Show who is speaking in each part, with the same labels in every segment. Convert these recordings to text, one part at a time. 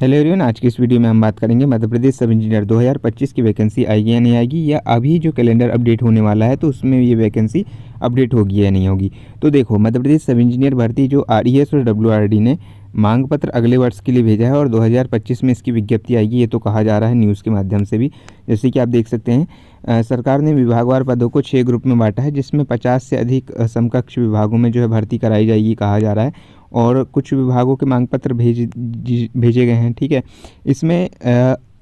Speaker 1: Hello everyone, आज की इस वीडियो में हम बात करेंगे मध्य प्रदेश सब इंजीनियर 2025 की वैकेंसी आएगी या नहीं आएगी, या अभी जो कैलेंडर अपडेट होने वाला है तो उसमें ये वैकेंसी अपडेट होगी या नहीं होगी। तो देखो, मध्य प्रदेश सब इंजीनियर भर्ती जो आरईएस और डब्ल्यूआरडी ने मांग पत्र अगले वर्ष के लिए भेजा है और 2025 में इसकी विज्ञप्ति आएगी, ये तो कहा जा रहा है न्यूज़ के माध्यम से भी। जैसे कि आप देख सकते हैं, सरकार ने विभागवार पदों को 6 ग्रुप में बांटा है, जिसमें 50 से अधिक समकक्ष विभागों में जो है भर्ती कराई जाएगी कहा जा रहा है। और कुछ विभागों के मांग पत्र भेजे गए हैं। ठीक है, इसमें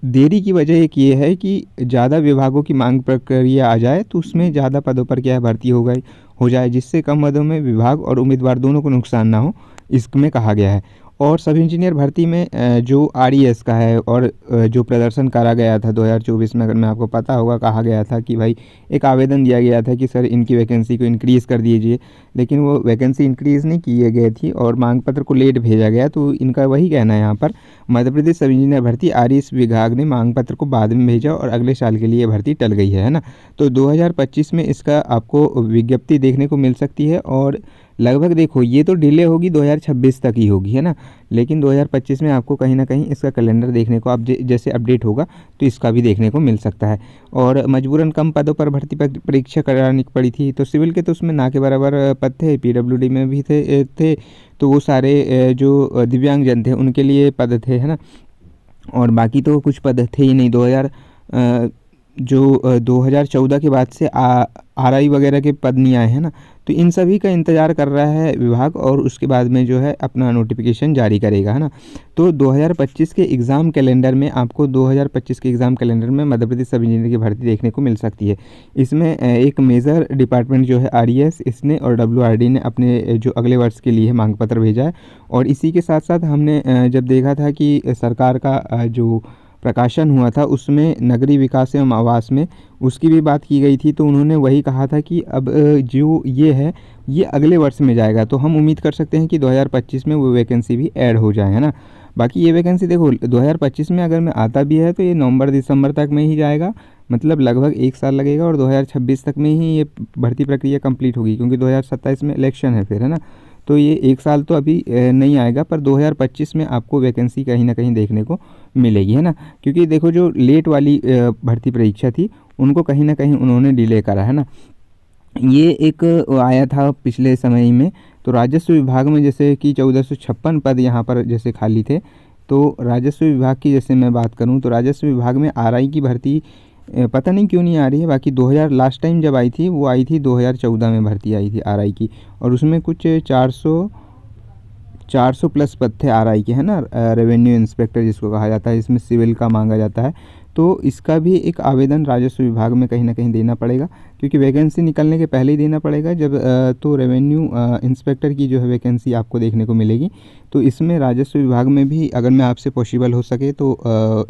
Speaker 1: देरी की वजह एक ये है कि ज़्यादा विभागों की मांग प्रक्रिया आ जाए तो उसमें ज़्यादा पदों पर क्या है भर्ती हो जाए, जिससे कम पदों में विभाग और उम्मीदवार दोनों को नुकसान ना हो, इसमें कहा गया है। और सब इंजीनियर भर्ती में जो आरईएस का है और जो प्रदर्शन करा गया था 2024 में, अगर मैं आपको पता होगा, कहा गया था कि भाई एक आवेदन दिया गया था कि सर इनकी वैकेंसी को इंक्रीज़ कर दीजिए, लेकिन वो वैकेंसी इंक्रीज़ नहीं की गई थी और मांग पत्र को लेट भेजा गया। तो इनका वही कहना है यहाँ पर, मध्य प्रदेश सब इंजीनियर भर्ती आरईएस विभाग ने मांग पत्र को बाद में भेजा और अगले साल के लिए भर्ती टल गई है ना। तो 2025 में इसका आपको विज्ञप्ति देखने को मिल सकती है और लगभग देखो ये तो डिले होगी 2026 तक ही होगी, है ना, लेकिन 2025 में आपको कहीं ना कहीं इसका कैलेंडर देखने को आप जैसे अपडेट होगा तो इसका भी देखने को मिल सकता है। और मजबूरन कम पदों पर भर्ती परीक्षा करानी पड़ी थी, तो सिविल के तो उसमें ना के बराबर पद थे, पीडब्ल्यूडी में भी थे तो वो सारे जो दिव्यांगजन थे उनके लिए पद थे, है ना, और बाकी तो कुछ पद थे ही नहीं। 2014 के बाद से आरआई वगैरह के पद नहीं आए हैं ना, तो इन सभी का इंतज़ार कर रहा है विभाग और उसके बाद में जो है अपना नोटिफिकेशन जारी करेगा, है ना। तो 2025 के एग्ज़ाम कैलेंडर में आपको 2025 के एग्ज़ाम कैलेंडर में मध्य प्रदेश सब इंजीनियर की भर्ती देखने को मिल सकती है। इसमें एक मेजर डिपार्टमेंट जो है आरईएस, इसने और डब्ल्यूआरडी ने अपने जो अगले वर्ष के लिए मांग पत्र भेजा है। और इसी के साथ साथ हमने जब देखा था कि सरकार का जो प्रकाशन हुआ था उसमें नगरीय विकास एवं आवास में उसकी भी बात की गई थी, तो उन्होंने वही कहा था कि अब जो ये है ये अगले वर्ष में जाएगा, तो हम उम्मीद कर सकते हैं कि 2025 में वो वैकेंसी भी ऐड हो जाए, है ना। बाकी ये वैकेंसी देखो 2025 में अगर मैं आता भी है तो ये नवंबर दिसंबर तक में ही जाएगा, मतलब लगभग 1 साल लगेगा और 2026 तक में ही ये भर्ती प्रक्रिया कंप्लीट होगी, क्योंकि 2027 में इलेक्शन है फिर, है ना। तो ये 1 साल तो अभी नहीं आएगा, पर 2025 में आपको वैकेंसी कहीं ना कहीं देखने को मिलेगी, है ना। क्योंकि देखो जो लेट वाली भर्ती परीक्षा थी उनको कहीं ना कहीं उन्होंने डिले करा, है ना। ये एक आया था पिछले समय में, तो राजस्व विभाग में जैसे कि 1456 पद यहाँ पर जैसे खाली थे, तो राजस्व विभाग की जैसे मैं बात करूँ तो राजस्व विभाग में आरआई की भर्ती पता नहीं क्यों नहीं आ रही है। बाकी 2000 लास्ट टाइम जब आई थी वो आई थी 2014 में भर्ती आई थी आरआई की, और उसमें कुछ 400 प्लस पद थे आरआई के, है ना, रेवेन्यू इंस्पेक्टर जिसको कहा जाता है, इसमें सिविल का मांगा जाता है। तो इसका भी एक आवेदन राजस्व विभाग में कहीं ना कहीं देना पड़ेगा, क्योंकि वैकेंसी निकलने के पहले ही देना पड़ेगा जब तो रेवेन्यू इंस्पेक्टर की जो है वैकेंसी आपको देखने को मिलेगी। तो इसमें राजस्व विभाग में भी अगर मैं आपसे पॉसिबल हो सके तो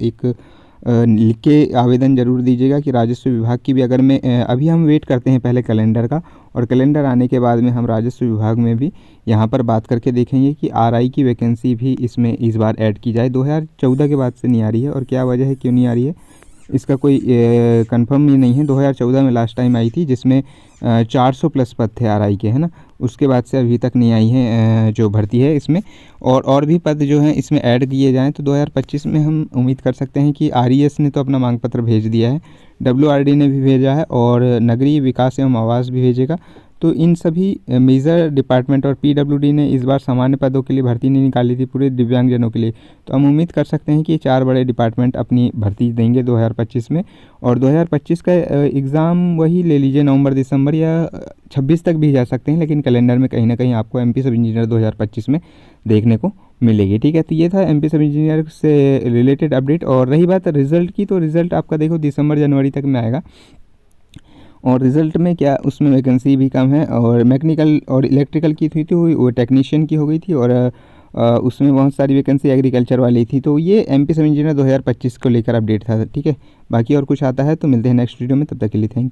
Speaker 1: एक लिख के आवेदन ज़रूर दीजिएगा कि राजस्व विभाग की भी, अगर मैं अभी हम वेट करते हैं पहले कैलेंडर का, और कैलेंडर आने के बाद में हम राजस्व विभाग में भी यहाँ पर बात करके देखेंगे कि आरआई की वैकेंसी भी इसमें इस बार ऐड की जाए। 2014 के बाद से नहीं आ रही है और क्या वजह है, क्यों नहीं आ रही है, इसका कोई कंफर्म ही नहीं है। 2014 में लास्ट टाइम आई थी जिसमें 400 प्लस पद थे आरआई के, है ना, उसके बाद से अभी तक नहीं आई है जो भर्ती है इसमें, और भी पद जो हैं इसमें ऐड किए जाएं तो 2025 में हम उम्मीद कर सकते हैं कि आरईएस ने तो अपना मांग पत्र भेज दिया है, डब्ल्यूआरडी ने भी भेजा है और नगरीय विकास एवं आवास भी भेजेगा। तो इन सभी मेजर डिपार्टमेंट और पीडब्ल्यूडी ने इस बार सामान्य पदों के लिए भर्ती नहीं निकाली थी पूरे दिव्यांगजनों के लिए, तो हम उम्मीद कर सकते हैं कि ये 4 बड़े डिपार्टमेंट अपनी भर्ती देंगे 2025 में। और 2025 का एग्ज़ाम वही ले लीजिए नवंबर दिसंबर या 26 तक भी जा सकते हैं, लेकिन कैलेंडर में कहीं ना कहीं आपको एमपी सब इंजीनियर 2025 में देखने को मिलेगी। ठीक है, तो ये था एमपी सब इंजीनियर से रिलेटेड अपडेट। और रही बात रिज़ल्ट की, तो रिज़ल्ट आपका देखो दिसंबर जनवरी तक में आएगा, और रिज़ल्ट में क्या उसमें वैकेंसी भी कम है, और मैकेनिकल और इलेक्ट्रिकल की थी तो वो टेक्नीशियन की हो गई थी, और उसमें बहुत सारी वैकेंसी एग्रीकल्चर वाली थी। तो ये एमपी सब इंजीनियर 2025 को लेकर अपडेट था। ठीक है, बाकी और कुछ आता है तो मिलते हैं नेक्स्ट वीडियो में, तब तक के लिए थैंक यू।